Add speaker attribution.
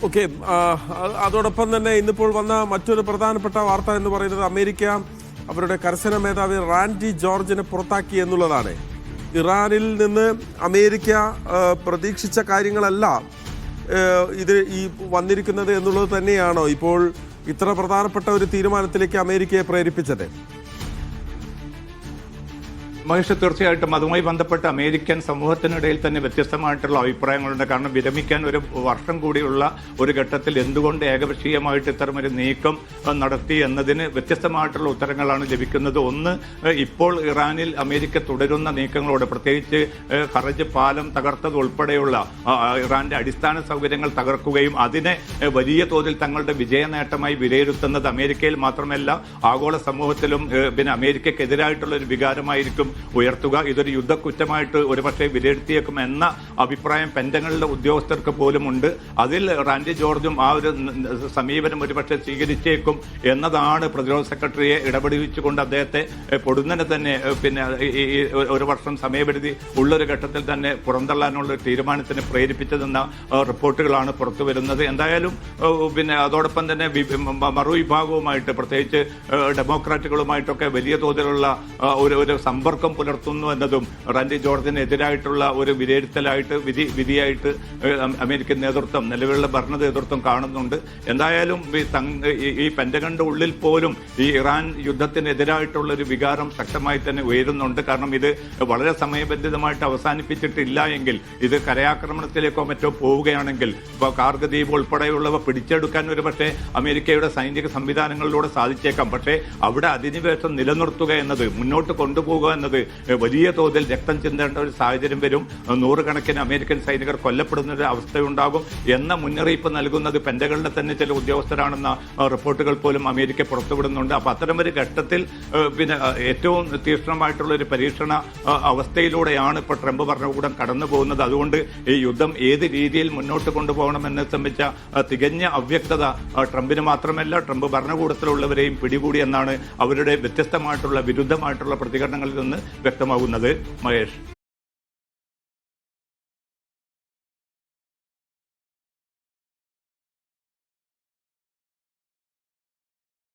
Speaker 1: Okay, അതോടൊപ്പം തന്നെ ഇന്നിപ്പോൾ വന്ന മറ്റൊരു പ്രധാനപ്പെട്ട വാർത്ത എന്ന് പറയുന്നത് അമേരിക്ക അവരുടെ കരസേനാ മേധാവി റാൻഡി ജോർജിനെ പുറത്താക്കി എന്നുള്ളതാണ്. ഇറാനിൽ നിന്ന് അമേരിക്ക പ്രതീക്ഷിച്ച കാര്യങ്ങളല്ല ഇത് ഈ വന്നിരിക്കുന്നത് എന്നുള്ളത് തന്നെയാണോ ഇപ്പോൾ ഇത്ര പ്രധാനപ്പെട്ട ഒരു തീരുമാനത്തിലേക്ക് അമേരിക്കയെ പ്രേരിപ്പിച്ചത്?
Speaker 2: മഹേഷ്, തീർച്ചയായിട്ടും അതുമായി ബന്ധപ്പെട്ട് അമേരിക്കൻ സമൂഹത്തിനിടയിൽ തന്നെ വ്യത്യസ്തമായിട്ടുള്ള അഭിപ്രായങ്ങളുണ്ട്. കാരണം വിരമിക്കാൻ ഒരു വർഷം കൂടിയുള്ള ഒരു ഘട്ടത്തിൽ എന്തുകൊണ്ട് ഏകപക്ഷീയമായിട്ട് ഇത്തരമൊരു നീക്കം നടത്തി എന്നതിന് വ്യത്യസ്തമായിട്ടുള്ള ഉത്തരങ്ങളാണ് ലഭിക്കുന്നത്. ഒന്ന്, ഇപ്പോൾ ഇറാനിൽ അമേരിക്ക തുടരുന്ന നീക്കങ്ങളോട്, പ്രത്യേകിച്ച് ഖറജ് പാലം തകർത്തത് ഉൾപ്പെടെയുള്ള ഇറാന്റെ അടിസ്ഥാന സൗകര്യങ്ങൾ തകർക്കുകയും അതിനെ വലിയ തോതിൽ തങ്ങളുടെ വിജയ നേട്ടമായി വിലയിരുത്തുന്നത് അമേരിക്കയിൽ മാത്രമല്ല ആഗോള സമൂഹത്തിലും പിന്നെ അമേരിക്കക്കെതിരായിട്ടുള്ള ഒരു വികാരമായിരിക്കും ഉയർത്തുക. ഇതൊരു യുദ്ധക്കുറ്റമായിട്ട് ഒരുപക്ഷെ വിലയിരുത്തിയേക്കും എന്ന അഭിപ്രായം പെന്റഗണിലെ ഉദ്യോഗസ്ഥർക്ക് പോലും ഉണ്ട്. അതിൽ റാൻഡി ജോർജും ആ ഒരു സമീപനം ഒരുപക്ഷെ സ്വീകരിച്ചേക്കും എന്നതാണ് പ്രതിരോധ സെക്രട്ടറിയെ ഇടപെടിച്ചുകൊണ്ട് അദ്ദേഹത്തെ പൊടുന്നനെ തന്നെ പിന്നെ ഈ ഒരു വർഷം സമയപരിധി ഉള്ളൊരു ഘട്ടത്തിൽ തന്നെ പുറന്തള്ളാനുള്ള തീരുമാനത്തിന് പ്രേരിപ്പിച്ചതെന്ന റിപ്പോർട്ടുകളാണ് പുറത്തു വരുന്നത്. എന്തായാലും പിന്നെ അതോടൊപ്പം തന്നെ മറുവിഭാഗവുമായിട്ട്, പ്രത്യേകിച്ച് ഡെമോക്രാറ്റുകളുമായിട്ടൊക്കെ വലിയ തോതിലുള്ള ഒരു സമ്പർക്കം പുലർത്തുന്നു എന്നതും റാൻഡി ജോർജിനെതിരായിട്ടുള്ള ഒരു വിലയിരുത്തലായിട്ട് വിധിയായിട്ട് അമേരിക്കൻ നേതൃത്വം, നിലവിലുള്ള ഭരണ നേതൃത്വം കാണുന്നുണ്ട്. എന്തായാലും ഈ പെന്റഗണിന്റെ ഉള്ളിൽ പോലും ഈ ഇറാൻ യുദ്ധത്തിനെതിരായിട്ടുള്ള ഒരു വികാരം ശക്തമായി തന്നെ ഉയരുന്നുണ്ട്. കാരണം ഇത് വളരെ സമയബന്ധിതമായിട്ട് അവസാനിപ്പിച്ചിട്ടില്ല എങ്കിൽ, ഇത് കരയാക്രമണത്തിലേക്കോ മറ്റോ പോവുകയാണെങ്കിൽ ഇപ്പോൾ കാർഗ് ദ്വീപ് ഉൾപ്പെടെയുള്ളവ പിടിച്ചെടുക്കാൻ ഒരു പക്ഷേ അമേരിക്കയുടെ സൈനിക സംവിധാനങ്ങളിലൂടെ സാധിച്ചേക്കാം. പക്ഷേ അവിടെ അധിനിവേശം നിലനിർത്തുക എന്നത്, മുന്നോട്ട് കൊണ്ടുപോകുക എന്നത് വലിയ തോതിൽ രക്തം ചിന്തേണ്ട ഒരു സാഹചര്യം വരും. നൂറുകണക്കിന് അമേരിക്കൻ സൈനികർ കൊല്ലപ്പെടുന്ന ഒരു അവസ്ഥയുണ്ടാകും എന്ന മുന്നറിയിപ്പ് നൽകുന്നത് പെന്റഗണിലെ തന്നെ ചില ഉദ്യോഗസ്ഥരാണെന്ന റിപ്പോർട്ടുകൾ പോലും അമേരിക്ക പുറത്തുവിടുന്നുണ്ട്. അപ്പൊ അത്തരമൊരു ഘട്ടത്തിൽ പിന്നെ ഏറ്റവും തീക്ഷ്ണമായിട്ടുള്ള ഒരു പരീക്ഷണ അവസ്ഥയിലൂടെയാണ് ഇപ്പോൾ ട്രംപ് ഭരണകൂടം കടന്നു പോകുന്നത്. അതുകൊണ്ട് ഈ യുദ്ധം ഏത് രീതിയിൽ മുന്നോട്ട് കൊണ്ടുപോകണമെന്ന് സംബന്ധിച്ച തികഞ്ഞ അവ്യക്തത ട്രംപിന് മാത്രമല്ല ട്രംപ് ഭരണകൂടത്തിലുള്ളവരെയും പിടികൂടി എന്നാണ് അവരുടെ വ്യത്യസ്തമായിട്ടുള്ള വിരുദ്ധമായിട്ടുള്ള പ്രതികരണങ്ങളിൽ നിന്ന് വ്യക്തമാകുന്നത്. മഹേഷ്.